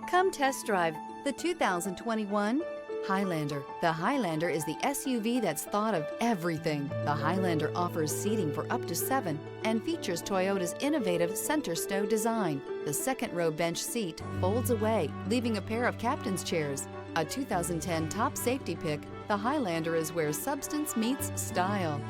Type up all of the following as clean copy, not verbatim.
Come test drive the 2021 Highlander. The Highlander is the SUV that's thought of everything. The Highlander offers seating for up to 7 and features Toyota's innovative center stow design. The second row bench seat folds away, leaving a pair of captain's chairs. A 2010 top safety pick, the Highlander is where substance meets style.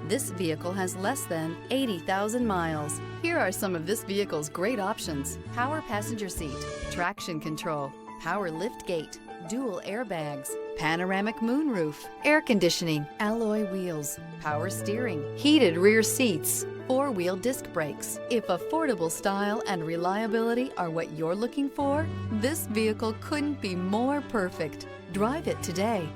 This vehicle has less than 80,000 miles. Here are some of this vehicle's great options: power passenger seat, traction control, power lift gate, dual airbags, panoramic moonroof, air conditioning, alloy wheels, power steering, heated rear seats, four-wheel disc brakes. If affordable style and reliability are what you're looking for, this vehicle couldn't be more perfect. Drive it today.